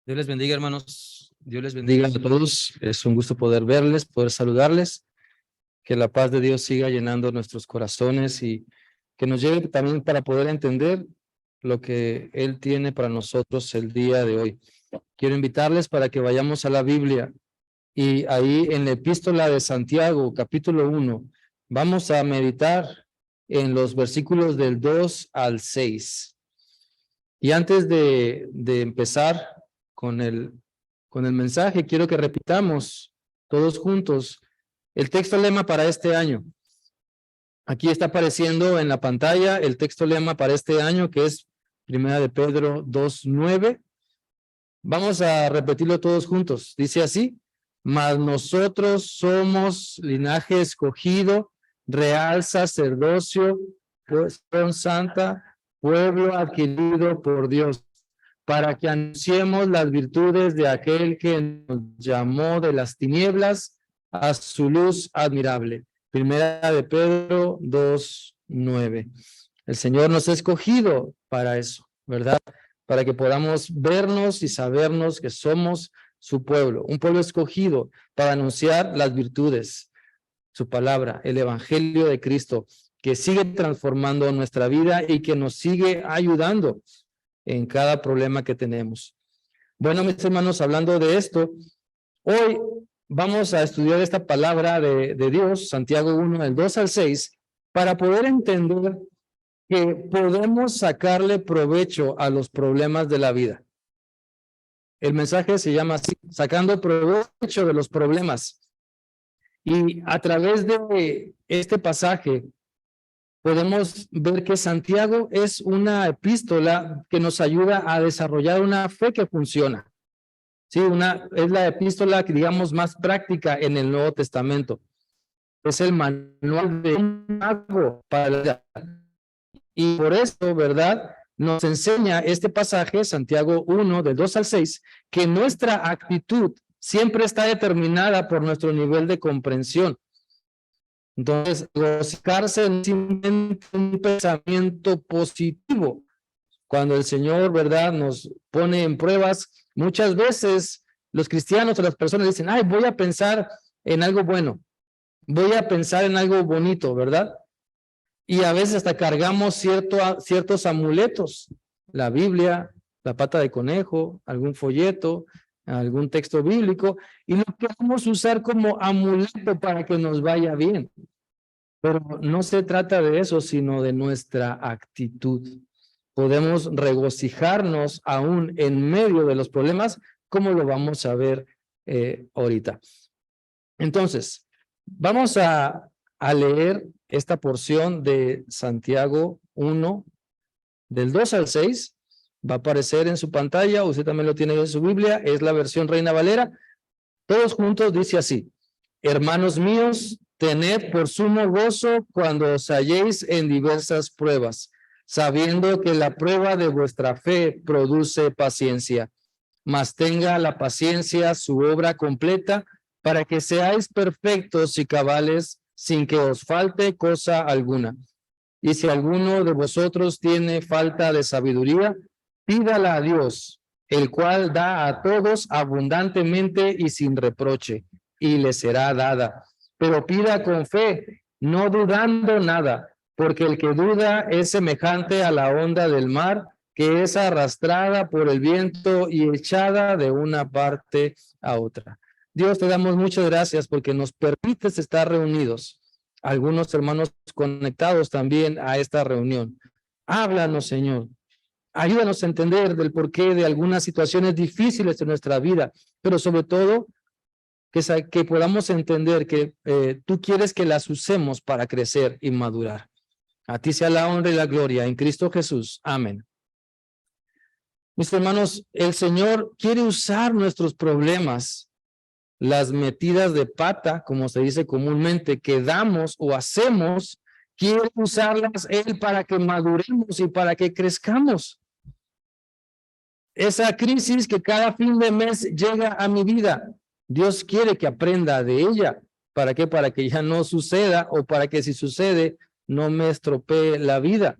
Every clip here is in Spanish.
Dios les bendiga, hermanos. Dios les bendiga a todos. Es un gusto poder verles, poder saludarles. Que la paz de Dios siga llenando nuestros corazones y que nos lleve también para poder entender lo que Él tiene para nosotros el día de hoy. Quiero invitarles para que vayamos a la Biblia y ahí en la epístola de Santiago, capítulo 1, vamos a meditar en los versículos del 2 al 6. Y antes de empezar con el mensaje, quiero que repitamos todos juntos el texto lema para este año. Aquí está apareciendo en la pantalla el texto lema para este año, que es 1 de Pedro 2:9. Vamos a repetirlo todos juntos. Dice así: mas nosotros somos linaje escogido, real sacerdocio, nación santa, pueblo adquirido por Dios, para que anunciemos las virtudes de aquel que nos llamó de las tinieblas a su luz admirable. 1 de Pedro 2:9. El Señor nos ha escogido para eso, ¿verdad? Para que podamos vernos y sabernos que somos su pueblo, un pueblo escogido para anunciar las virtudes, su palabra, el evangelio de Cristo, que sigue transformando nuestra vida y que nos sigue ayudando en cada problema que tenemos. Bueno, mis hermanos, hablando de esto, hoy vamos a estudiar esta palabra de Dios, Santiago 1, del 2 al 6, para poder entender que podemos sacarle provecho a los problemas de la vida. El mensaje se llama así: sacando provecho de los problemas. Y a través de este pasaje podemos ver que Santiago es una epístola que nos ayuda a desarrollar una fe que funciona. Sí, es la epístola que digamos más práctica en el Nuevo Testamento. Es el manual de un mago para la vida. Y por eso, ¿verdad?, nos enseña este pasaje, Santiago 1, del 2 al 6, que nuestra actitud siempre está determinada por nuestro nivel de comprensión. Entonces, regocijarse en un pensamiento positivo. Cuando el Señor, ¿verdad?, nos pone en pruebas, muchas veces los cristianos o las personas dicen: ay, voy a pensar en algo bueno, voy a pensar en algo bonito, ¿verdad? Y a veces hasta cargamos ciertos amuletos, la Biblia, la pata de conejo, algún folleto, algún texto bíblico, y lo queremos usar como amuleto para que nos vaya bien. Pero no se trata de eso, sino de nuestra actitud. Podemos regocijarnos aún en medio de los problemas, como lo vamos a ver ahorita. Entonces, vamos a leer esta porción de Santiago 1, del 2 al 6. Va a aparecer en su pantalla, usted también lo tiene en su Biblia, es la versión Reina Valera. Todos juntos dice así: hermanos míos, tened por sumo gozo cuando os halléis en diversas pruebas, sabiendo que la prueba de vuestra fe produce paciencia. Mas tenga la paciencia su obra completa, para que seáis perfectos y cabales, sin que os falte cosa alguna. Y si alguno de vosotros tiene falta de sabiduría, pídala a Dios, el cual da a todos abundantemente y sin reproche, y le será dada. Pero pida con fe, no dudando nada, porque el que duda es semejante a la onda del mar, que es arrastrada por el viento y echada de una parte a otra. Dios, te damos muchas gracias porque nos permites estar reunidos, algunos hermanos conectados también a esta reunión. Háblanos, Señor. Ayúdanos a entender del porqué de algunas situaciones difíciles de nuestra vida, pero sobre todo que podamos entender que tú quieres que las usemos para crecer y madurar. A ti sea la honra y la gloria en Cristo Jesús. Amén. Mis hermanos, el Señor quiere usar nuestros problemas, las metidas de pata, como se dice comúnmente, que damos o hacemos, quiere usarlas Él para que maduremos y para que crezcamos. Esa crisis que cada fin de mes llega a mi vida, Dios quiere que aprenda de ella. ¿Para qué? Para que ya no suceda, o para que si sucede, no me estropee la vida.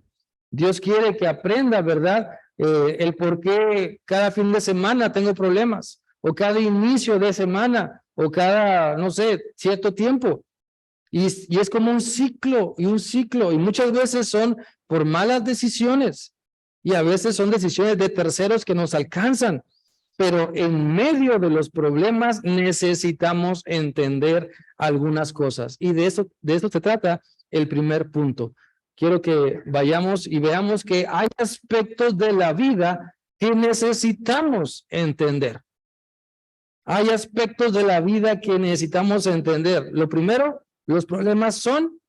Dios quiere que aprenda, ¿verdad?, el por qué cada fin de semana tengo problemas, o cada inicio de semana, o cada, no sé, cierto tiempo. Y es como un ciclo, y muchas veces son por malas decisiones, y a veces son decisiones de terceros que nos alcanzan, pero en medio de los problemas necesitamos entender algunas cosas, y de eso se trata el primer punto. Quiero que vayamos y veamos que hay aspectos de la vida que necesitamos entender. Hay aspectos de la vida que necesitamos entender. Lo primero, los problemas son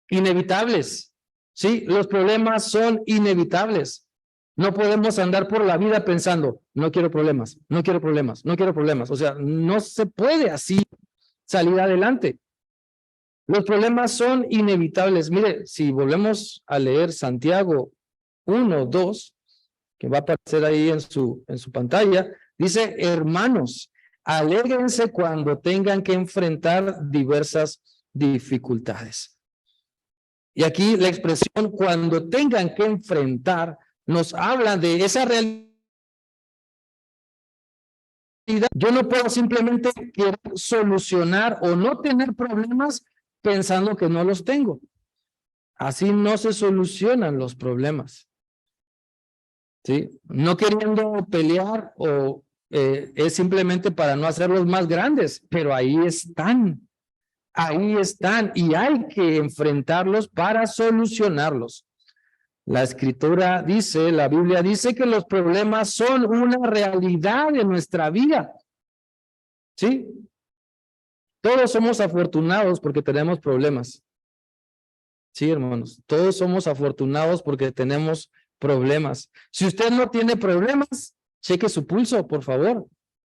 inevitables. Sí, los problemas son inevitables. No podemos andar por la vida pensando, no quiero problemas, no quiero problemas, no quiero problemas. O sea, no se puede así salir adelante. Los problemas son inevitables. Mire, si volvemos a leer Santiago 1, 2, que va a aparecer ahí en su pantalla, dice, hermanos, alégrense cuando tengan que enfrentar diversas dificultades. Y aquí la expresión cuando tengan que enfrentar nos habla de esa realidad. Yo no puedo simplemente querer solucionar o no tener problemas pensando que no los tengo. Así no se solucionan los problemas. ¿Sí? No queriendo pelear o es simplemente para no hacerlos más grandes, pero ahí están y hay que enfrentarlos para solucionarlos. La escritura dice, la Biblia dice que los problemas son una realidad de nuestra vida. ¿Sí? Todos somos afortunados porque tenemos problemas. Sí, hermanos, todos somos afortunados porque tenemos problemas. Si usted no tiene problemas, cheque su pulso, por favor.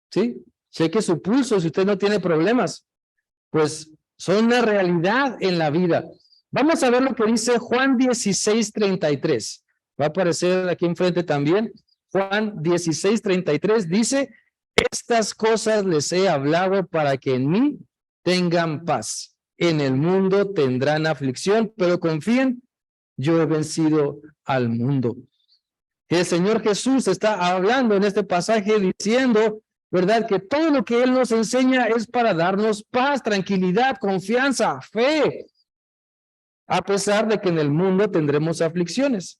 ¿Sí? Cheque su pulso si usted no tiene problemas. Pues son una realidad en la vida. Vamos a ver lo que dice Juan 16:33. Va a aparecer aquí enfrente también. Juan 16:33 dice, estas cosas les he hablado para que en mí tengan paz. En el mundo tendrán aflicción, pero confíen, yo he vencido al mundo. El Señor Jesús está hablando en este pasaje diciendo, ¿verdad? Que todo lo que Él nos enseña es para darnos paz, tranquilidad, confianza, fe, a pesar de que en el mundo tendremos aflicciones.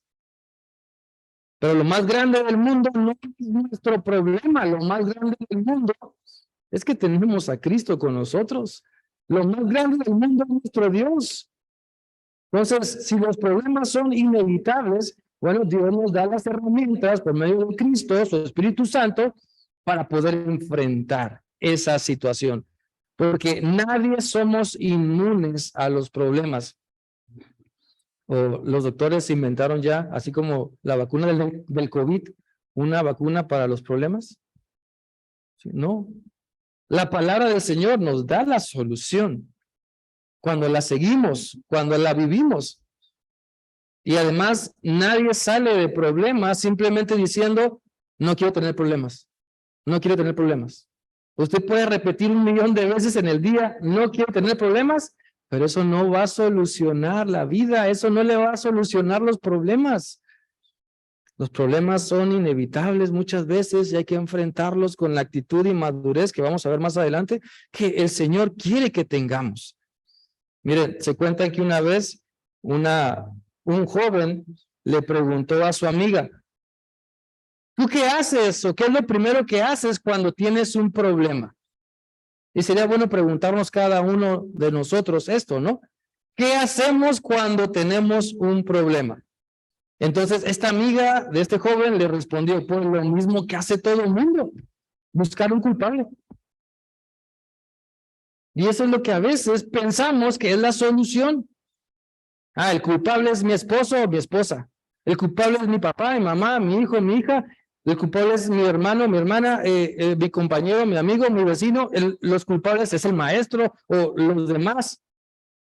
Pero lo más grande del mundo no es nuestro problema, lo más grande del mundo es que tenemos a Cristo con nosotros. Lo más grande del mundo es nuestro Dios. Entonces, si los problemas son inevitables, bueno, Dios nos da las herramientas por medio de Cristo, su Espíritu Santo, para poder enfrentar esa situación. Porque nadie somos inmunes a los problemas. O los doctores inventaron ya, así como la vacuna del COVID, una vacuna para los problemas. No. La palabra del Señor nos da la solución cuando la seguimos, cuando la vivimos. Y además, nadie sale de problemas simplemente diciendo, no quiero tener problemas, no quiero tener problemas. Usted puede repetir 1,000,000 de veces en el día, no quiero tener problemas, pero eso no va a solucionar la vida, eso no le va a solucionar los problemas. Los problemas son inevitables muchas veces y hay que enfrentarlos con la actitud y madurez que vamos a ver más adelante, que el Señor quiere que tengamos. Miren, se cuenta que una vez un joven le preguntó a su amiga, ¿tú qué haces o qué es lo primero que haces cuando tienes un problema? Y sería bueno preguntarnos cada uno de nosotros esto, ¿no? ¿Qué hacemos cuando tenemos un problema? Entonces, esta amiga de este joven le respondió, pues lo mismo que hace todo el mundo, buscar un culpable. Y eso es lo que a veces pensamos que es la solución. Ah, el culpable es mi esposo o mi esposa. El culpable es mi papá, mi mamá, mi hijo, mi hija. El culpable es mi hermano, mi hermana, mi compañero, mi amigo, mi vecino. Los culpables es el maestro o los demás.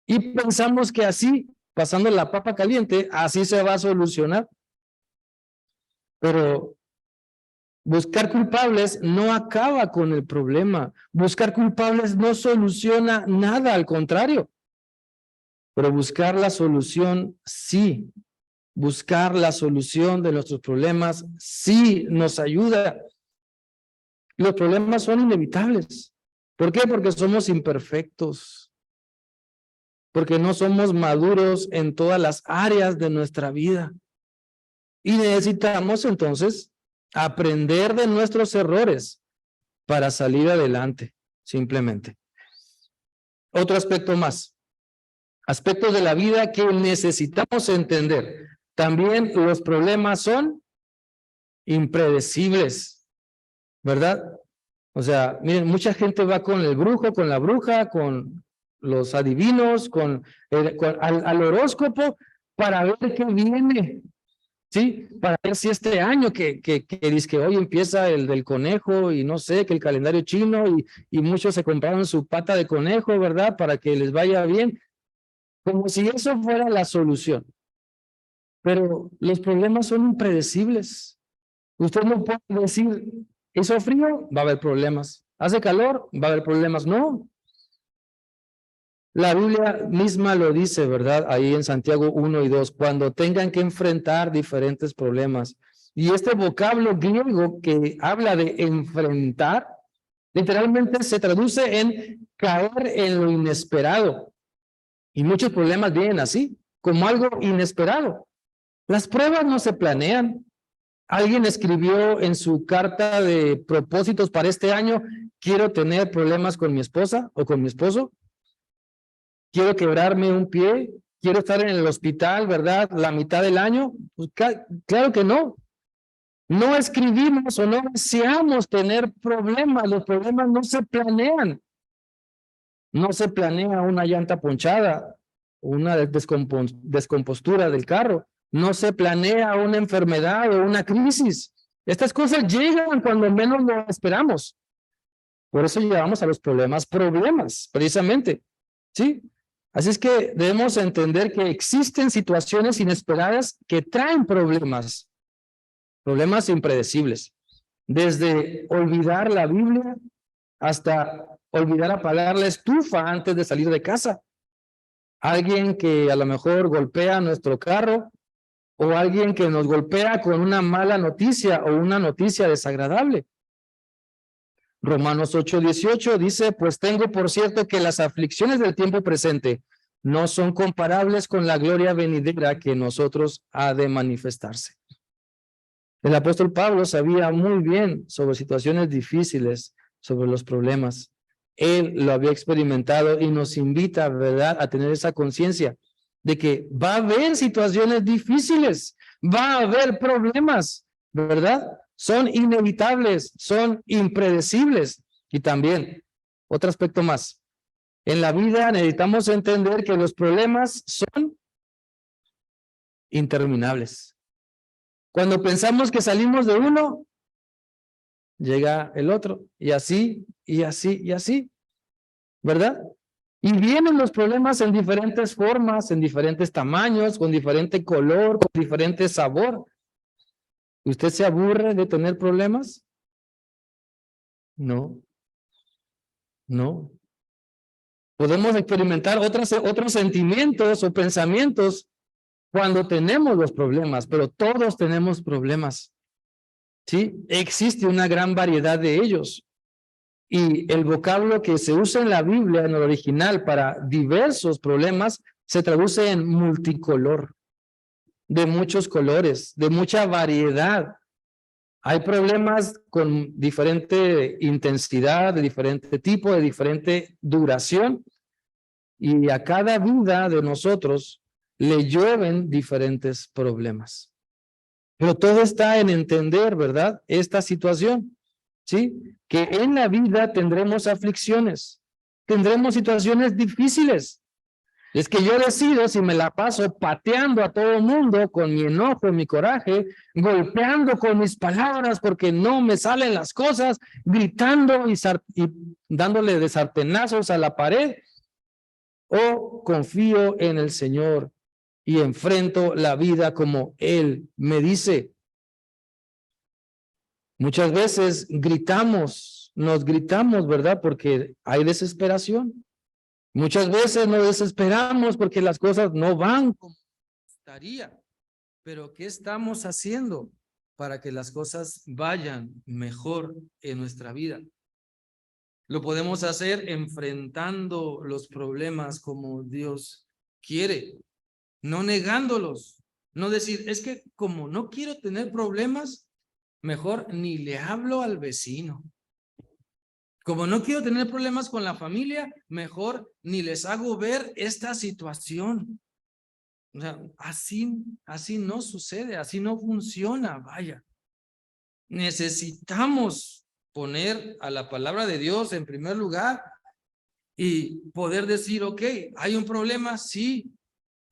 Y pensamos que así, pasando la papa caliente, así se va a solucionar. Pero buscar culpables no acaba con el problema. Buscar culpables no soluciona nada, al contrario. Pero buscar la solución sí. buscar la solución de nuestros problemas sí nos ayuda. Los problemas son inevitables. ¿Por qué? Porque somos imperfectos. Porque no somos maduros en todas las áreas de nuestra vida. Y necesitamos entonces aprender de nuestros errores para salir adelante, simplemente. Otro aspecto más. Aspectos de la vida que necesitamos entender. También los problemas son impredecibles, ¿verdad? O sea, miren, mucha gente va con el brujo, con la bruja, con los adivinos, al horóscopo para ver qué viene, ¿sí? Para ver si este año que dice que hoy empieza el del conejo y no sé, que el calendario chino y muchos se compraron su pata de conejo, ¿verdad? Para que les vaya bien, como si eso fuera la solución. Pero los problemas son impredecibles. Usted no puede decir, ¿hizo frío? Va a haber problemas. ¿Hace calor? Va a haber problemas. No. La Biblia misma lo dice, ¿verdad? Ahí en Santiago 1 y 2, cuando tengan que enfrentar diferentes problemas. Y este vocablo griego que habla de enfrentar, literalmente se traduce en caer en lo inesperado. Y muchos problemas vienen así, como algo inesperado. Las pruebas no se planean. Alguien escribió en su carta de propósitos para este año, quiero tener problemas con mi esposa o con mi esposo, quiero quebrarme un pie, quiero estar en el hospital, ¿verdad? La mitad del año. Pues, claro que no. No escribimos o no deseamos tener problemas. Los problemas no se planean. No se planea una llanta ponchada, una descompostura del carro. No se planea una enfermedad o una crisis. Estas cosas llegan cuando menos lo esperamos. Por eso llegamos a los problemas, precisamente. ¿Sí? Así es que debemos entender que existen situaciones inesperadas que traen problemas impredecibles. Desde olvidar la Biblia hasta olvidar apagar la estufa antes de salir de casa. Alguien que a lo mejor golpea nuestro carro o alguien que nos golpea con una mala noticia o una noticia desagradable. Romanos 8:18 dice, pues tengo por cierto que las aflicciones del tiempo presente no son comparables con la gloria venidera que en nosotros ha de manifestarse. El apóstol Pablo sabía muy bien sobre situaciones difíciles, sobre los problemas. Él lo había experimentado y nos invita, ¿verdad?, a tener esa conciencia de que va a haber situaciones difíciles, va a haber problemas, ¿verdad? Son inevitables, son impredecibles. Y también, otro aspecto más, en la vida necesitamos entender que los problemas son interminables. Cuando pensamos que salimos de uno, llega el otro, y así, y así, y así, ¿verdad? Y vienen los problemas en diferentes formas, en diferentes tamaños, con diferente color, con diferente sabor. ¿Usted se aburre de tener problemas? No. No. Podemos experimentar otros sentimientos o pensamientos cuando tenemos los problemas, pero todos tenemos problemas. ¿Sí? Existe una gran variedad de ellos. Y el vocablo que se usa en la Biblia, en el original, para diversos problemas, se traduce en multicolor, de muchos colores, de mucha variedad. Hay problemas con diferente intensidad, de diferente tipo, de diferente duración, y a cada vida de nosotros le llueven diferentes problemas. Pero todo está en entender, ¿verdad?, esta situación, ¿sí? Que en la vida tendremos aflicciones, tendremos situaciones difíciles. Es que yo decido si me la paso pateando a todo el mundo con mi enojo, mi coraje, golpeando con mis palabras porque no me salen las cosas, gritando y dándole de sartenazos a la pared, o confío en el Señor y enfrento la vida como Él me dice. Muchas veces nos gritamos, ¿verdad? Porque hay desesperación. Muchas veces nos desesperamos porque las cosas no van como gustaría. pero ¿qué estamos haciendo para que las cosas vayan mejor en nuestra vida? Lo podemos hacer enfrentando los problemas como Dios quiere, no negándolos, no decir, es que como no quiero tener problemas, mejor ni le hablo al vecino. Como no quiero tener problemas con la familia, mejor ni les hago ver esta situación. O sea, así no sucede, así no funciona, vaya. Necesitamos poner a la palabra de Dios en primer lugar y poder decir, ok, hay un problema, sí.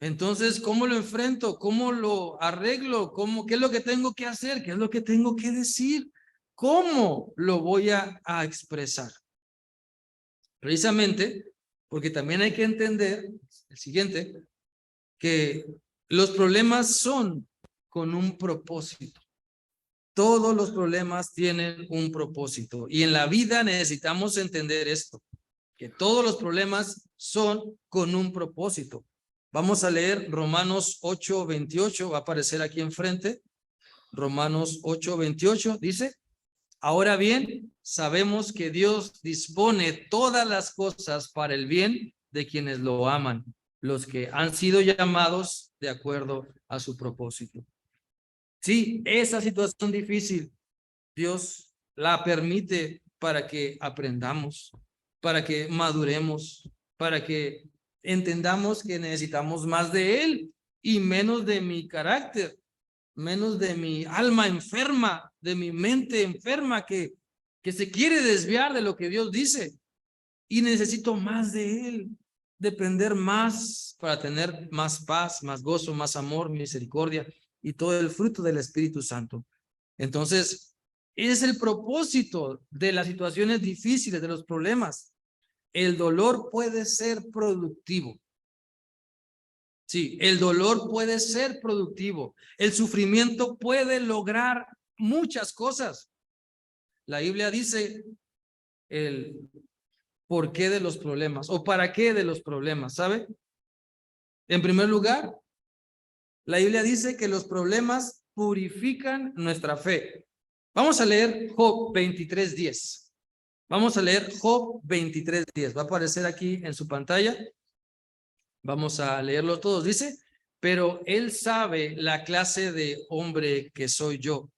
Entonces, ¿cómo lo enfrento? ¿Cómo lo arreglo? ¿Qué es lo que tengo que hacer? ¿Qué es lo que tengo que decir? ¿Cómo lo voy a expresar? Precisamente porque también hay que entender el siguiente, que los problemas son con un propósito. Todos los problemas tienen un propósito y en la vida necesitamos entender esto, que todos los problemas son con un propósito. Vamos a leer Romanos 8:28, va a aparecer aquí enfrente. Romanos 8:28 dice, ahora bien, sabemos que Dios dispone todas las cosas para el bien de quienes lo aman, los que han sido llamados de acuerdo a su propósito. Sí, esa situación difícil, Dios la permite para que aprendamos, para que maduremos, para que entendamos que necesitamos más de Él y menos de mi carácter, menos de mi alma enferma, de mi mente enferma que se quiere desviar de lo que Dios dice. Y necesito más de Él, depender más para tener más paz, más gozo, más amor, misericordia y todo el fruto del Espíritu Santo. Entonces, es el propósito de las situaciones difíciles, de los problemas. El dolor puede ser productivo. Sí, el dolor puede ser productivo. El sufrimiento puede lograr muchas cosas. La Biblia dice el por qué de los problemas o para qué de los problemas, ¿sabe? En primer lugar, la Biblia dice que los problemas purifican nuestra fe. Vamos a leer Job 23:10. Vamos a leer Job 23:10. Va a aparecer aquí en su pantalla. Vamos a leerlo todos. Dice, pero él sabe la clase de hombre que soy yo.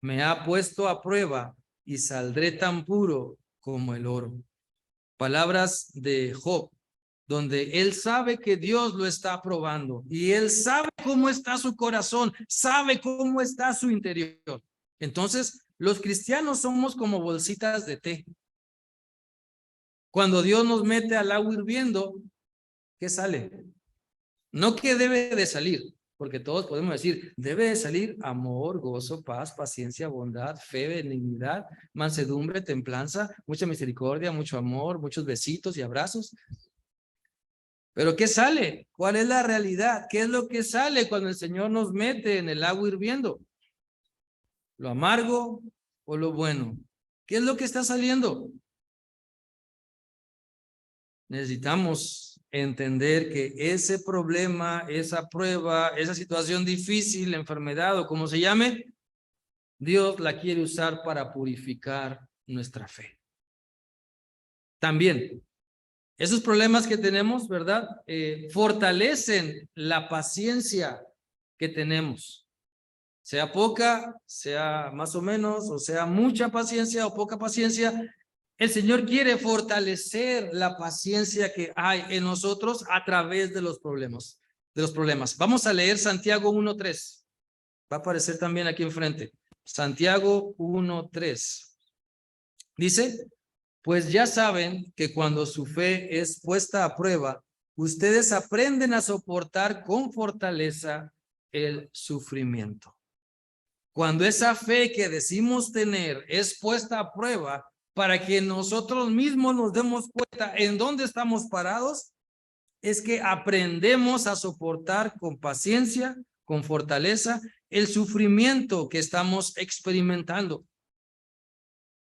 Me ha puesto a prueba y saldré tan puro como el oro. Palabras de Job, donde él sabe que Dios lo está probando y él sabe cómo está su corazón, sabe cómo está su interior. Entonces, los cristianos somos como bolsitas de té. Cuando Dios nos mete al agua hirviendo, ¿qué sale? No que debe de salir, porque todos podemos decir, debe de salir amor, gozo, paz, paciencia, bondad, fe, benignidad, mansedumbre, templanza, mucha misericordia, mucho amor, muchos besitos y abrazos. Pero ¿qué sale? ¿Cuál es la realidad? ¿Qué es lo que sale cuando el Señor nos mete en el agua hirviendo? ¿Lo amargo o lo bueno? ¿Qué es lo que está saliendo? Necesitamos entender que ese problema, esa prueba, esa situación difícil, enfermedad o como se llame, Dios la quiere usar para purificar nuestra fe. También, esos problemas que tenemos, ¿verdad? Fortalecen la paciencia que tenemos. Sea poca, sea más o menos, o sea mucha paciencia o poca paciencia, el Señor quiere fortalecer la paciencia que hay en nosotros a través de los problemas. Vamos a leer Santiago 1:3. Va a aparecer también aquí enfrente. Santiago 1:3. Dice, pues ya saben que cuando su fe es puesta a prueba, ustedes aprenden a soportar con fortaleza el sufrimiento. Cuando esa fe que decimos tener es puesta a prueba, para que nosotros mismos nos demos cuenta en dónde estamos parados, es que aprendemos a soportar con paciencia, con fortaleza, el sufrimiento que estamos experimentando.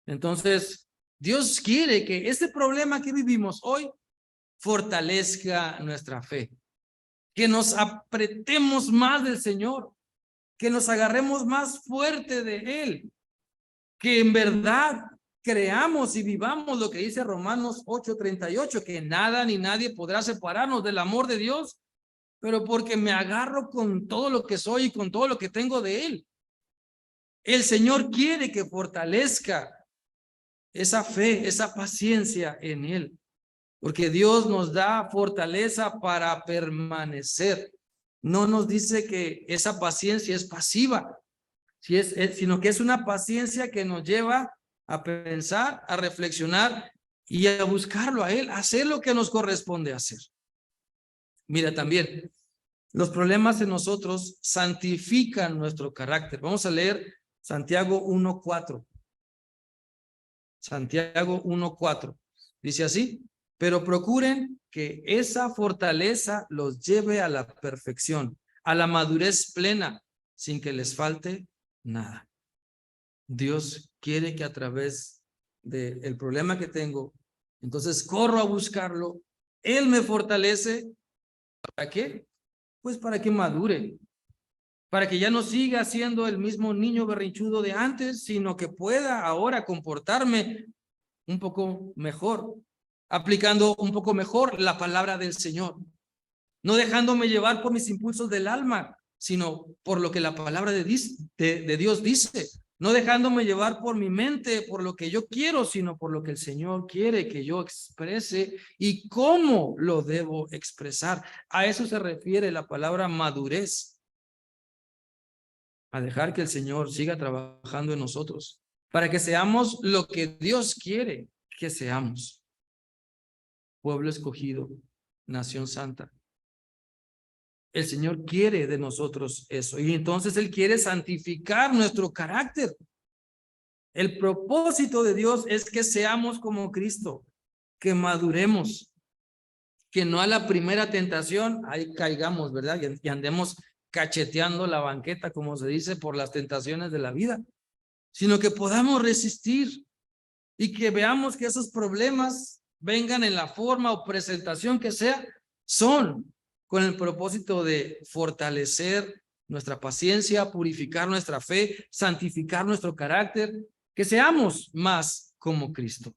Entonces, Dios quiere que este problema que vivimos hoy fortalezca nuestra fe, que nos apretemos más del Señor, que nos agarremos más fuerte de Él, que en verdad creamos y vivamos lo que dice Romanos 8:38, que nada ni nadie podrá separarnos del amor de Dios, pero porque me agarro con todo lo que soy y con todo lo que tengo de Él. El Señor quiere que fortalezca esa fe, esa paciencia en Él, porque Dios nos da fortaleza para permanecer. No nos dice que esa paciencia es pasiva, sino que es una paciencia que nos lleva a pensar, a reflexionar y a buscarlo a Él, a hacer lo que nos corresponde hacer. Mira, también los problemas en nosotros santifican nuestro carácter. Vamos a leer Santiago 1:4. Santiago 1:4. Dice así: pero procuren que esa fortaleza los lleve a la perfección, a la madurez plena, sin que les falte nada. Dios quiere que a través del problema que tengo, entonces corro a buscarlo. Él me fortalece. ¿Para qué? Pues para que madure, para que ya no siga siendo el mismo niño berrinchudo de antes, sino que pueda ahora comportarme un poco mejor, aplicando un poco mejor la palabra del Señor, no dejándome llevar por mis impulsos del alma, sino por lo que la palabra de Dios dice, no dejándome llevar por mi mente, por lo que yo quiero, sino por lo que el Señor quiere que yo exprese y cómo lo debo expresar. A eso se refiere la palabra madurez, a dejar que el Señor siga trabajando en nosotros, para que seamos lo que Dios quiere que seamos. Pueblo escogido, nación santa. El Señor quiere de nosotros eso, y entonces Él quiere santificar nuestro carácter. El propósito de Dios es que seamos como Cristo, que maduremos, que no a la primera tentación ahí caigamos, ¿verdad? Y andemos cacheteando la banqueta, como se dice, por las tentaciones de la vida, sino que podamos resistir y que veamos que esos problemas, vengan en la forma o presentación que sea, son con el propósito de fortalecer nuestra paciencia, purificar nuestra fe, santificar nuestro carácter, que seamos más como Cristo.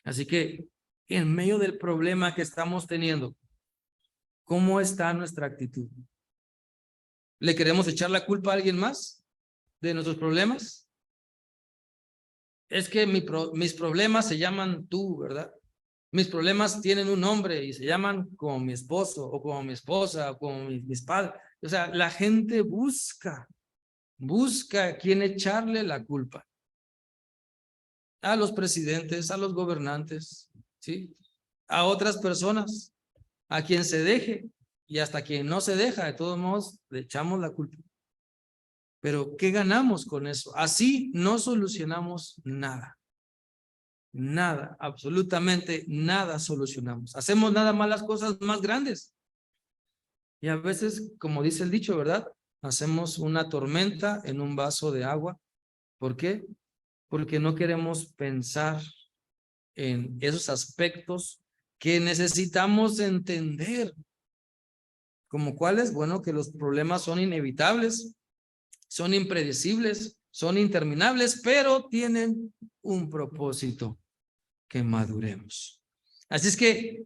Así que en medio del problema que estamos teniendo, ¿cómo está nuestra actitud? ¿Le queremos echar la culpa a alguien más de nuestros problemas? Es que mis problemas se llaman tú, ¿verdad? Mis problemas tienen un nombre y se llaman como mi esposo o como mi esposa o como mis padres. O sea, la gente busca a quién echarle la culpa. A los presidentes, a los gobernantes, ¿sí? A otras personas, a quien se deje y hasta quien no se deja, de todos modos, le echamos la culpa. Pero ¿qué ganamos con eso? Así no solucionamos nada. Nada, absolutamente nada solucionamos. Hacemos nada más las cosas más grandes. Y a veces, como dice el dicho, ¿verdad? Hacemos una tormenta en un vaso de agua. ¿Por qué? Porque no queremos pensar en esos aspectos que necesitamos entender. ¿Como cuáles? Bueno, que los problemas son inevitables, son impredecibles, son interminables, pero tienen un propósito: que maduremos. Así es que,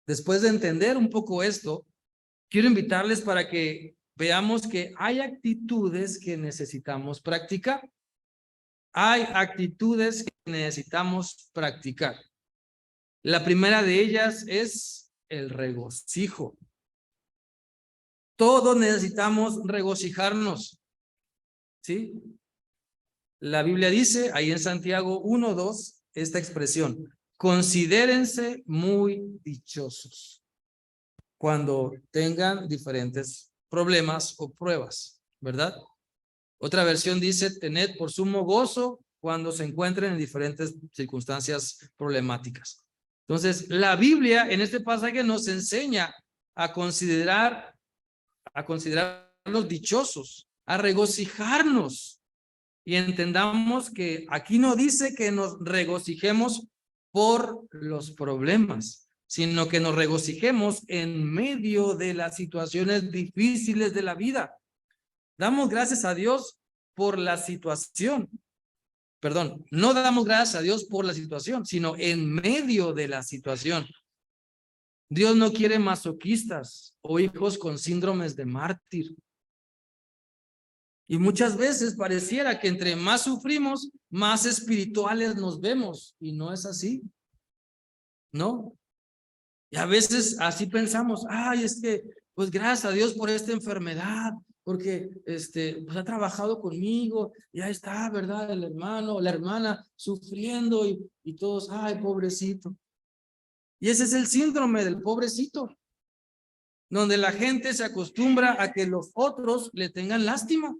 después de entender un poco esto, quiero invitarles para que veamos que hay actitudes que necesitamos practicar. Hay actitudes que necesitamos practicar. La primera de ellas es el regocijo. Todos necesitamos regocijarnos, ¿sí? La Biblia dice ahí en Santiago 1:2 esta expresión: considérense muy dichosos cuando tengan diferentes problemas o pruebas, ¿verdad? Otra versión dice: tened por sumo gozo cuando se encuentren en diferentes circunstancias problemáticas. Entonces, la Biblia en este pasaje nos enseña a considerarnos dichosos, a regocijarnos, y entendamos que aquí no dice que nos regocijemos por los problemas, sino que nos regocijemos en medio de las situaciones difíciles de la vida. Damos gracias a Dios por la situación. Perdón, no damos gracias a Dios por la situación, sino en medio de la situación. Dios no quiere masoquistas o hijos con síndromes de mártir. Y muchas veces pareciera que entre más sufrimos, más espirituales nos vemos. Y no es así. No. Y a veces así pensamos, ay, es que, pues gracias a Dios por esta enfermedad, porque pues ha trabajado conmigo, y ahí está, ¿verdad? El hermano o la hermana sufriendo y todos, ay, pobrecito. Y ese es el síndrome del pobrecito, donde la gente se acostumbra a que los otros le tengan lástima.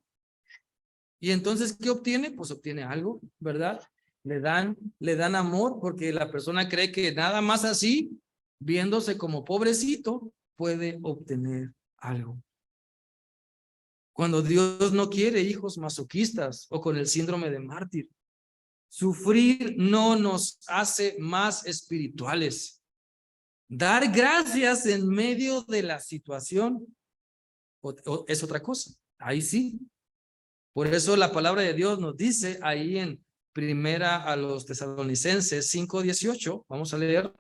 Y entonces, ¿qué obtiene? Pues obtiene algo, ¿verdad? Le dan amor, porque la persona cree que nada más así, viéndose como pobrecito, puede obtener algo. Cuando Dios no quiere hijos masoquistas o con el síndrome de mártir. Sufrir no nos hace más espirituales. Dar gracias en medio de la situación es otra cosa. Ahí sí. Por eso la palabra de Dios nos dice ahí en Primera a los Tesalonicenses 5:18, vamos a leer.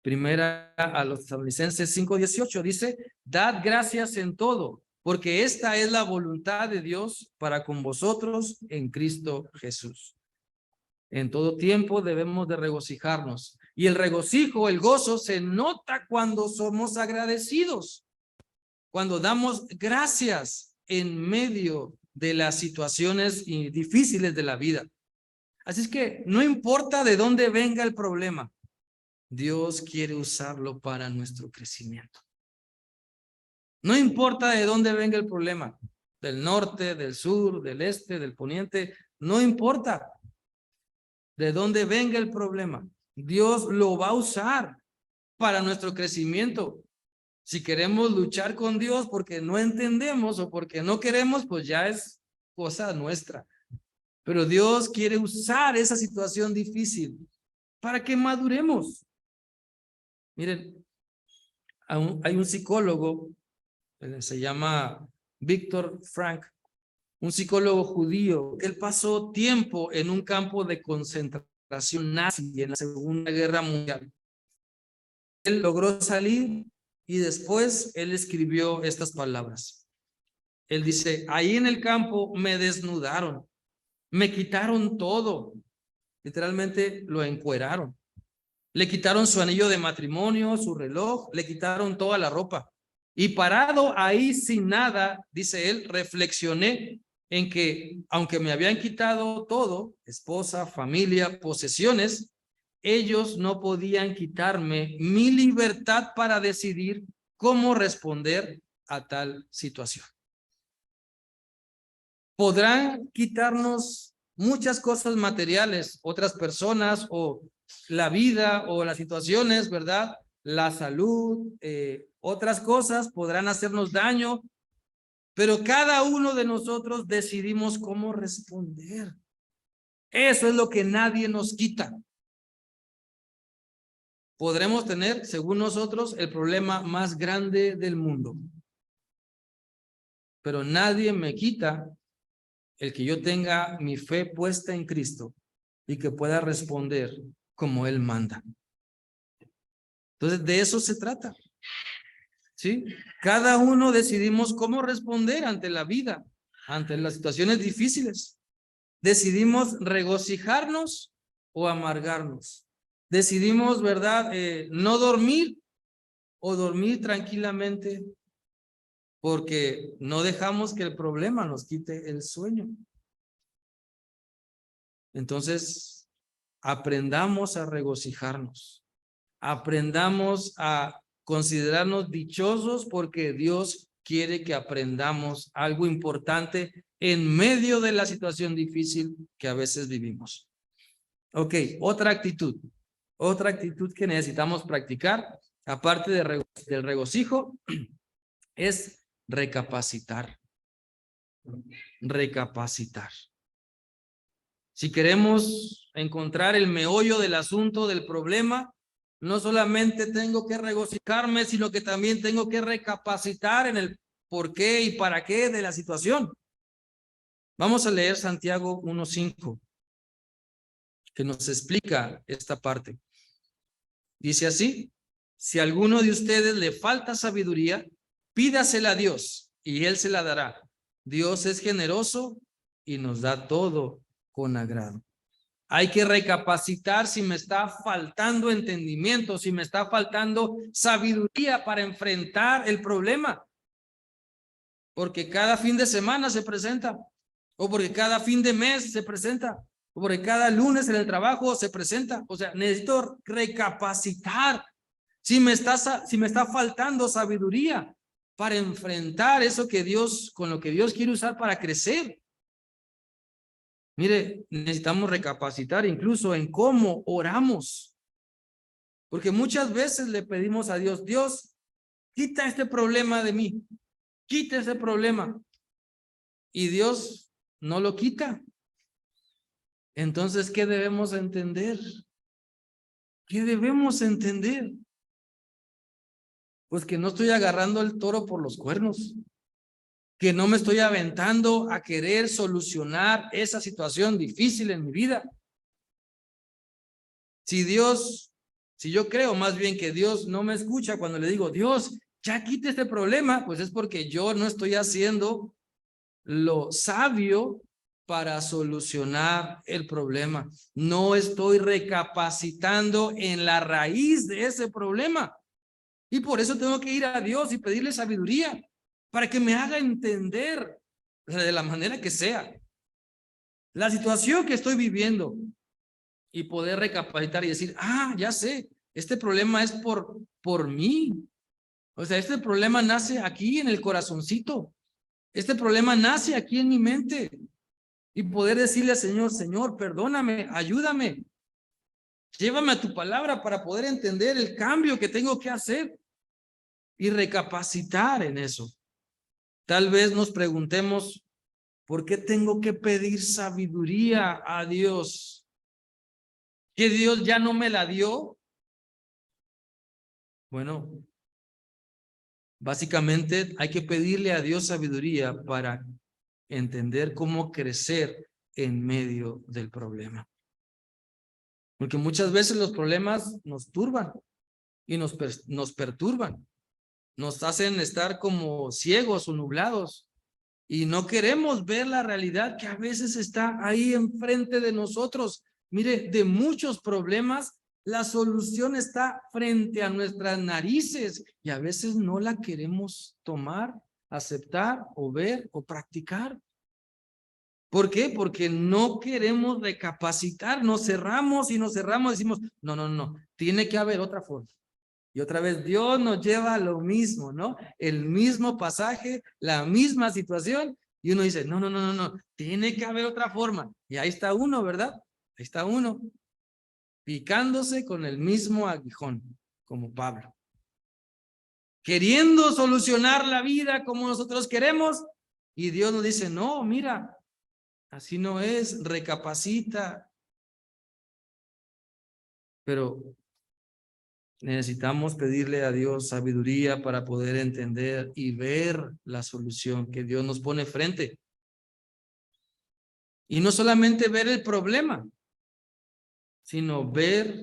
Primera a los Tesalonicenses 5:18 dice, dad gracias en todo, porque esta es la voluntad de Dios para con vosotros en Cristo Jesús. En todo tiempo debemos de regocijarnos. Y el regocijo, el gozo, se nota cuando somos agradecidos, cuando damos gracias en medio de las situaciones difíciles de la vida. Así es que no importa de dónde venga el problema, Dios quiere usarlo para nuestro crecimiento. No importa de dónde venga el problema, del norte, del sur, del este, del poniente, no importa de dónde venga el problema. Dios lo va a usar para nuestro crecimiento. Si queremos luchar con Dios porque no entendemos o porque no queremos, pues ya es cosa nuestra. Pero Dios quiere usar esa situación difícil para que maduremos. Miren, hay un psicólogo, se llama Viktor Frankl, un psicólogo judío. Él pasó tiempo en un campo de concentración nazi en la Segunda Guerra Mundial. Él logró salir y después él escribió estas palabras. Él dice, ahí en el campo me desnudaron, me quitaron todo, literalmente lo encueraron. Le quitaron su anillo de matrimonio, su reloj, le quitaron toda la ropa. Y parado ahí sin nada, dice él, reflexioné en que aunque me habían quitado todo, esposa, familia, posesiones, ellos no podían quitarme mi libertad para decidir cómo responder a tal situación. Podrán quitarnos muchas cosas materiales, otras personas o la vida o las situaciones, ¿verdad? La salud, otras cosas podrán hacernos daño, pero cada uno de nosotros decidimos cómo responder. Eso es lo que nadie nos quita. Podremos tener, según nosotros, el problema más grande del mundo, pero nadie me quita el que yo tenga mi fe puesta en Cristo y que pueda responder como Él manda. Entonces, de eso se trata. ¿Sí? Cada uno decidimos cómo responder ante la vida, ante las situaciones difíciles. Decidimos regocijarnos o amargarnos. Decidimos, ¿verdad? No dormir o dormir tranquilamente porque no dejamos que el problema nos quite el sueño. Entonces, aprendamos a regocijarnos. Aprendamos a considerarnos dichosos porque Dios quiere que aprendamos algo importante en medio de la situación difícil que a veces vivimos. Ok, otra actitud que necesitamos practicar, aparte del regocijo, es recapacitar. Recapacitar. Si queremos encontrar el meollo del asunto, del problema, no solamente tengo que regocijarme, sino que también tengo que recapacitar en el por qué y para qué de la situación. Vamos a leer Santiago 1:5, que nos explica esta parte. Dice así: si a alguno de ustedes le falta sabiduría, pídasela a Dios y Él se la dará. Dios es generoso y nos da todo con agrado. Hay que recapacitar si me está faltando entendimiento, si me está faltando sabiduría para enfrentar el problema. Porque cada fin de semana se presenta, o porque cada fin de mes se presenta, o porque cada lunes en el trabajo se presenta. O sea, necesito recapacitar si me está faltando sabiduría para enfrentar eso que Dios, con lo que Dios quiere usar para crecer. Mire, necesitamos recapacitar incluso en cómo oramos. Porque muchas veces le pedimos a Dios: Dios, quita este problema de mí, quita ese problema. Y Dios no lo quita. Entonces, ¿qué debemos entender? ¿Qué debemos entender? Pues que no estoy agarrando el toro por los cuernos, que no me estoy aventando a querer solucionar esa situación difícil en mi vida. Si yo creo más bien que Dios no me escucha cuando le digo: Dios, ya quite este problema, pues es porque yo no estoy haciendo lo sabio para solucionar el problema. No estoy recapacitando en la raíz de ese problema. Y por eso tengo que ir a Dios y pedirle sabiduría para que me haga entender de la manera que sea la situación que estoy viviendo y poder recapacitar y decir: ya sé, este problema es por mí. O sea, este problema nace aquí en el corazoncito. Este problema nace aquí en mi mente. Y poder decirle al Señor: Señor, perdóname, ayúdame. Llévame a tu palabra para poder entender el cambio que tengo que hacer y recapacitar en eso. Tal vez nos preguntemos: ¿por qué tengo que pedir sabiduría a Dios? ¿Que Dios ya no me la dio? Bueno, básicamente hay que pedirle a Dios sabiduría para entender cómo crecer en medio del problema. Porque muchas veces los problemas nos turban y nos perturban. Nos hacen estar como ciegos o nublados y no queremos ver la realidad que a veces está ahí enfrente de nosotros. Mire, de muchos problemas, la solución está frente a nuestras narices y a veces no la queremos tomar, aceptar o ver o practicar. ¿Por qué? Porque no queremos recapacitar, nos cerramos y decimos: no, tiene que haber otra forma. Y otra vez Dios nos lleva a lo mismo, ¿no? El mismo pasaje, la misma situación, y uno dice: no, tiene que haber otra forma. Y ahí está uno, ¿verdad? Ahí está uno, picándose con el mismo aguijón, como Pablo. Queriendo solucionar la vida como nosotros queremos, y Dios nos dice: no, mira, así no es, recapacita. Pero necesitamos pedirle a Dios sabiduría para poder entender y ver la solución que Dios nos pone frente. Y no solamente ver el problema, sino ver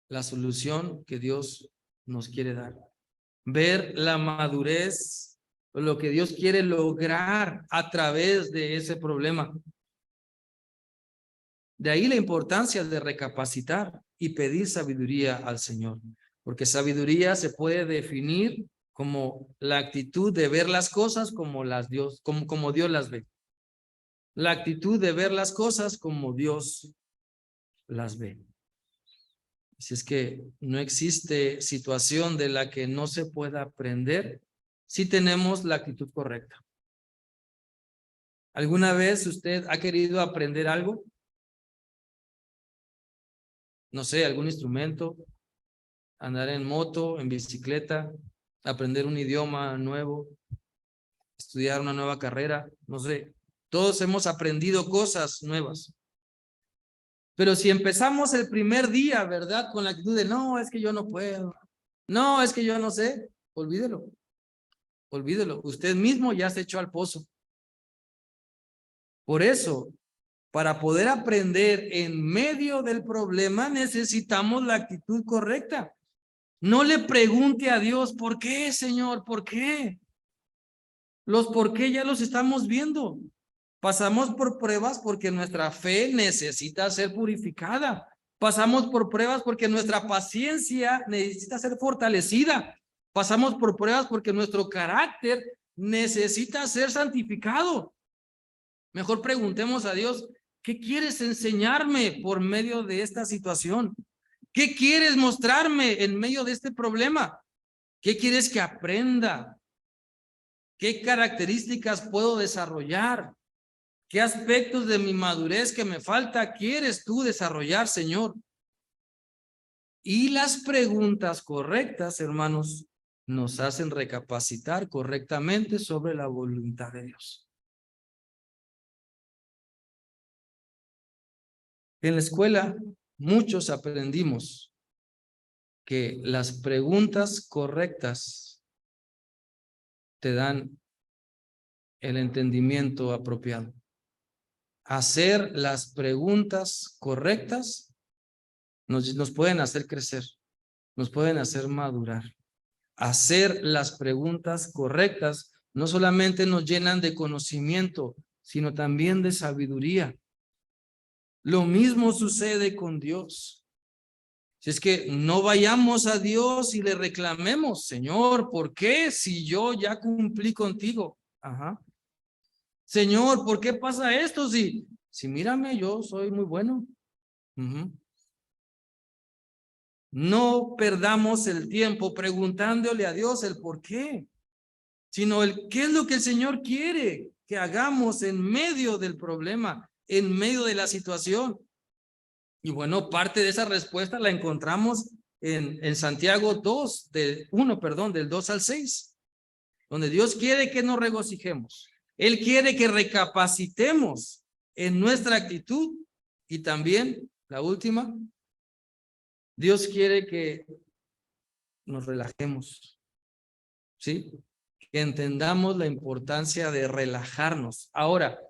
la solución que Dios nos quiere dar. Ver la madurez, lo que Dios quiere lograr a través de ese problema. De ahí la importancia de recapacitar y pedir sabiduría al Señor, porque sabiduría se puede definir como la actitud de ver las cosas como Dios las ve. La actitud de ver las cosas como Dios las ve. Así es que no existe situación de la que no se pueda aprender si tenemos la actitud correcta. ¿Alguna vez usted ha querido aprender algo? No sé, algún instrumento, andar en moto, en bicicleta, aprender un idioma nuevo, estudiar una nueva carrera, no sé. Todos hemos aprendido cosas nuevas. Pero si empezamos el primer día, ¿verdad? Con la actitud de: no, es que yo no puedo. No, es que yo no sé. Olvídelo. olvídelo, usted mismo ya se echó al pozo. Por eso, para poder aprender en medio del problema, necesitamos la actitud correcta. No le pregunte a Dios, ¿por qué, Señor? ¿Por qué? Los por qué ya los estamos viendo. Pasamos por pruebas porque nuestra fe necesita ser purificada. Pasamos por pruebas porque nuestra paciencia necesita ser fortalecida. Pasamos por pruebas porque nuestro carácter necesita ser santificado. Mejor preguntemos a Dios, ¿qué quieres enseñarme por medio de esta situación? ¿Qué quieres mostrarme en medio de este problema? ¿Qué quieres que aprenda? ¿Qué características puedo desarrollar? ¿Qué aspectos de mi madurez que me falta quieres tú desarrollar, Señor? Y las preguntas correctas, hermanos, nos hacen recapacitar correctamente sobre la voluntad de Dios. En la escuela, muchos aprendimos que las preguntas correctas te dan el entendimiento apropiado. Hacer las preguntas correctas nos pueden hacer crecer, nos pueden hacer madurar. Hacer las preguntas correctas no solamente nos llenan de conocimiento, sino también de sabiduría. Lo mismo sucede con Dios. Si es que no vayamos a Dios y le reclamemos, Señor, ¿por qué si yo ya cumplí contigo? Ajá. Señor, ¿por qué pasa esto? Si mírame, yo soy muy bueno. No perdamos el tiempo preguntándole a Dios el por qué, sino el qué es lo que el Señor quiere que hagamos en medio del problema, en medio de la situación. Y bueno, parte de esa respuesta la encontramos en Santiago 2, del 2 al 6, donde Dios quiere que nos regocijemos. Él quiere que recapacitemos en nuestra actitud y también, la última, Dios quiere que nos relajemos, ¿sí? Que entendamos la importancia de relajarnos. Ahora,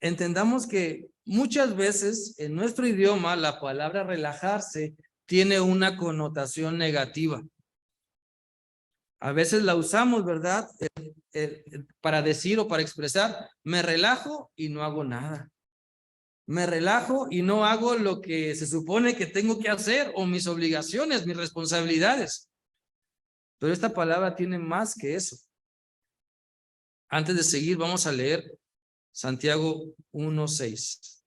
entendamos que muchas veces en nuestro idioma la palabra relajarse tiene una connotación negativa. A veces la usamos, ¿verdad? Para decir o para expresar, me relajo y no hago nada. Me relajo y no hago lo que se supone que tengo que hacer o mis obligaciones, mis responsabilidades. Pero esta palabra tiene más que eso. Antes de seguir, vamos a leer Santiago 1:6.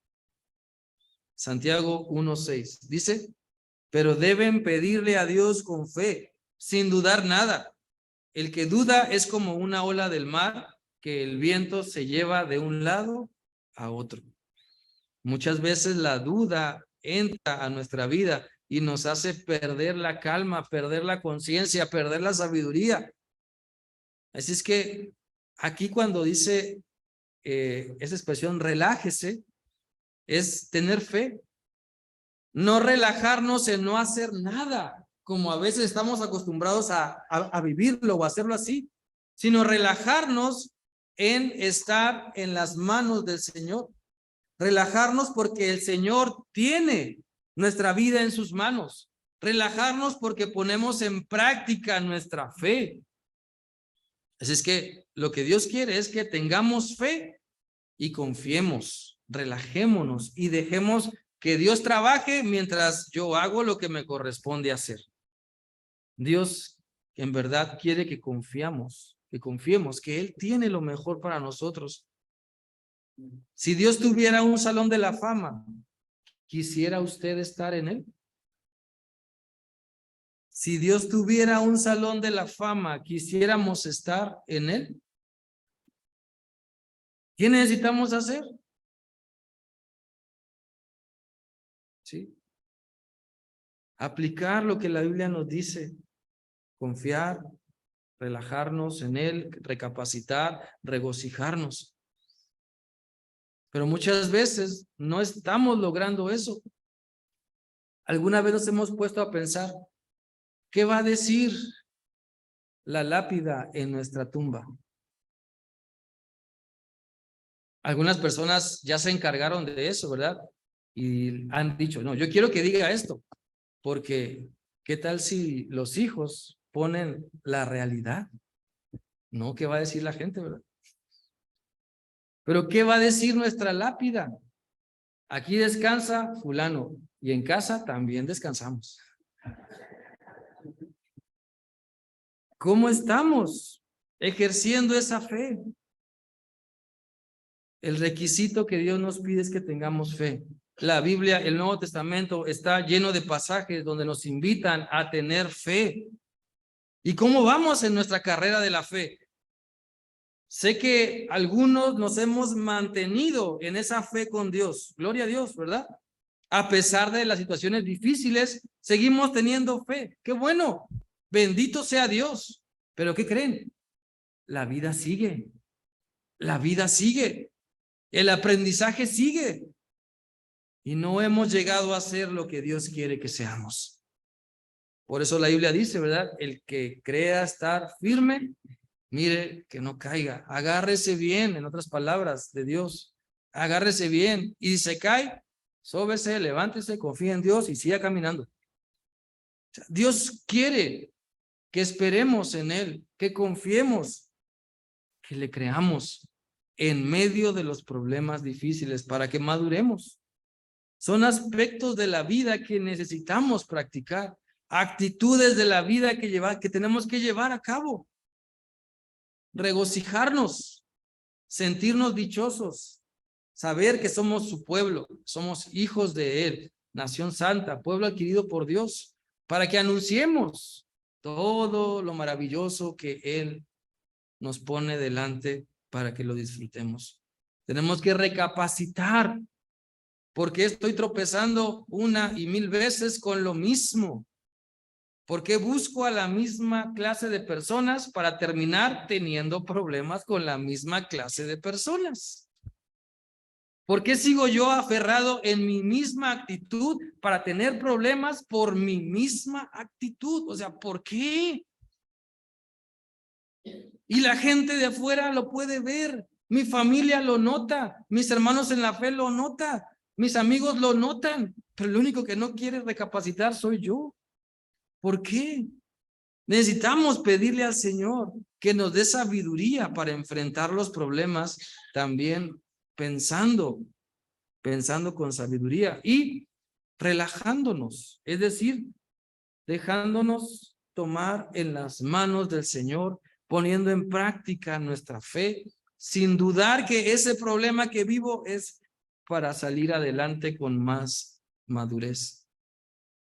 Santiago 1:6. Dice, pero deben pedirle a Dios con fe, sin dudar nada. El que duda es como una ola del mar que el viento se lleva de un lado a otro. Muchas veces la duda entra a nuestra vida y nos hace perder la calma, perder la conciencia, perder la sabiduría. Así es que aquí cuando dice esa expresión relájese, es tener fe. No relajarnos en no hacer nada, como a veces estamos acostumbrados a vivirlo o hacerlo así, sino relajarnos en estar en las manos del Señor. Relajarnos porque el Señor tiene nuestra vida en sus manos. Relajarnos porque ponemos en práctica nuestra fe. Así es que lo que Dios quiere es que tengamos fe y confiemos, relajémonos y dejemos que Dios trabaje mientras yo hago lo que me corresponde hacer. Dios en verdad quiere que confiemos, que Él tiene lo mejor para nosotros. Si Dios tuviera un salón de la fama, ¿quisiera usted estar en él? Si Dios tuviera un salón de la fama, ¿quisiéramos estar en él? ¿Qué necesitamos hacer? ¿Sí? Aplicar lo que la Biblia nos dice, confiar, relajarnos en él, recapacitar, regocijarnos. Pero muchas veces no estamos logrando eso. ¿Alguna vez nos hemos puesto a pensar, qué va a decir la lápida en nuestra tumba. Algunas personas ya se encargaron de eso, ¿verdad? Y han dicho, no, yo quiero que diga esto, porque ¿qué tal si los hijos ponen la realidad? No, ¿qué va a decir la gente, verdad? Pero ¿qué va a decir nuestra lápida? Aquí descansa fulano y en casa también descansamos. ¿Cómo estamos ejerciendo esa fe? El requisito que Dios nos pide es que tengamos fe. La Biblia, el Nuevo Testamento, está lleno de pasajes donde nos invitan a tener fe. ¿Y cómo vamos en nuestra carrera de la fe? Sé que algunos nos hemos mantenido en esa fe con Dios. Gloria a Dios, ¿verdad? A pesar de las situaciones difíciles, seguimos teniendo fe. ¡Qué bueno! Bendito sea Dios. ¿Pero qué creen? La vida sigue. La vida sigue. El aprendizaje sigue. Y no hemos llegado a ser lo que Dios quiere que seamos. Por eso la Biblia dice, ¿verdad? El que crea estar firme, mire que no caiga. Agárrese bien, en otras palabras, de Dios. Agárrese bien. Y si se cae, sóbese, levántese, confía en Dios y siga caminando. Dios quiere que esperemos en Él, que confiemos, que le creamos en medio de los problemas difíciles para que maduremos. Son aspectos de la vida que necesitamos practicar, actitudes de la vida que tenemos que llevar a cabo. Regocijarnos, sentirnos dichosos, saber que somos su pueblo, somos hijos de Él, nación santa, pueblo adquirido por Dios, para que anunciemos todo lo maravilloso que Él nos pone delante para que lo disfrutemos. Tenemos que recapacitar. ¿Por qué estoy tropezando una y mil veces con lo mismo? ¿Por qué busco a la misma clase de personas para terminar teniendo problemas con la misma clase de personas? ¿Por qué sigo yo aferrado en mi misma actitud para tener problemas por mi misma actitud? O sea, ¿por qué? Y la gente de afuera lo puede ver. Mi familia lo nota. Mis hermanos en la fe lo notan. Mis amigos lo notan. Pero el único que no quiere recapacitar soy yo. ¿Por qué? Necesitamos pedirle al Señor que nos dé sabiduría para enfrentar los problemas también pensando con sabiduría y relajándonos, es decir, dejándonos tomar en las manos del Señor, poniendo en práctica nuestra fe, sin dudar que ese problema que vivo es para salir adelante con más madurez,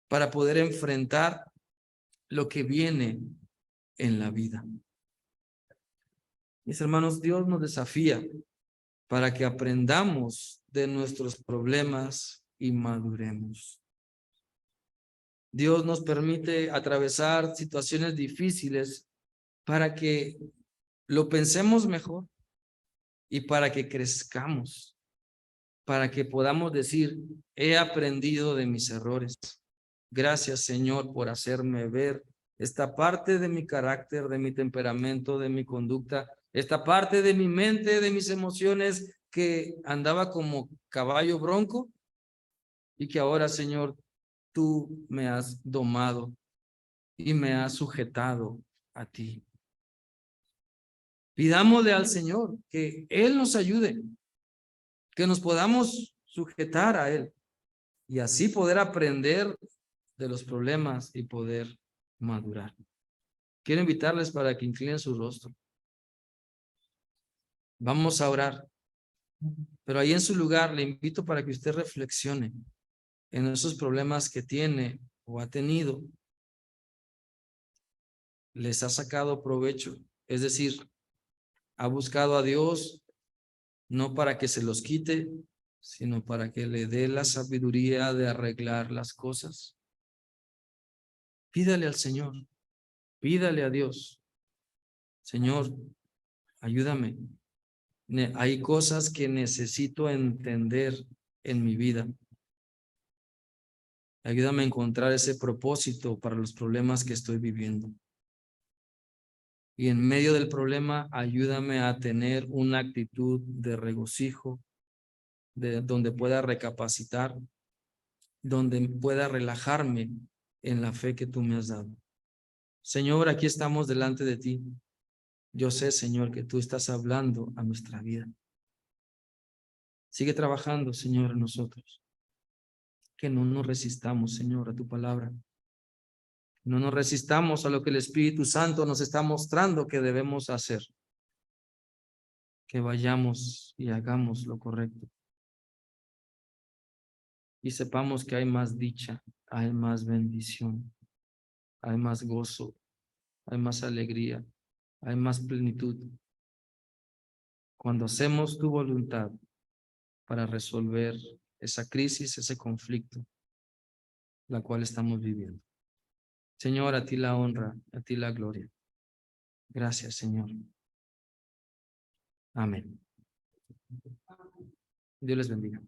para poder enfrentar lo que viene en la vida. Mis hermanos, Dios nos desafía para que aprendamos de nuestros problemas y maduremos. Dios nos permite atravesar situaciones difíciles para que lo pensemos mejor y para que crezcamos, para que podamos decir, he aprendido de mis errores. Gracias, Señor, por hacerme ver esta parte de mi carácter, de mi temperamento, de mi conducta, esta parte de mi mente, de mis emociones que andaba como caballo bronco y que ahora, Señor, tú me has domado y me has sujetado a ti. Pidámosle al Señor que Él nos ayude, que nos podamos sujetar a Él y así poder aprender de los problemas y poder madurar. Quiero invitarles para que inclinen su rostro. Vamos a orar, pero ahí en su lugar le invito para que usted reflexione en esos problemas que tiene o ha tenido. Les ha sacado provecho, es decir, ha buscado a Dios no para que se los quite, sino para que le dé la sabiduría de arreglar las cosas. Pídale al Señor, pídale a Dios. Señor, ayúdame. Hay cosas que necesito entender en mi vida. Ayúdame a encontrar ese propósito para los problemas que estoy viviendo. Y en medio del problema, ayúdame a tener una actitud de regocijo, donde pueda recapacitar, donde pueda relajarme en la fe que tú me has dado. Señor, aquí estamos delante de ti. Yo sé, Señor, que tú estás hablando a nuestra vida. Sigue trabajando, Señor, en nosotros. Que no nos resistamos, Señor, a tu palabra. No nos resistamos a lo que el Espíritu Santo nos está mostrando que debemos hacer. Que vayamos y hagamos lo correcto. Y sepamos que hay más dicha, hay más bendición, hay más gozo, hay más alegría, hay más plenitud. Cuando hacemos tu voluntad para resolver esa crisis, ese conflicto, la cual estamos viviendo. Señor, a ti la honra, a ti la gloria. Gracias, Señor. Amén. Dios les bendiga.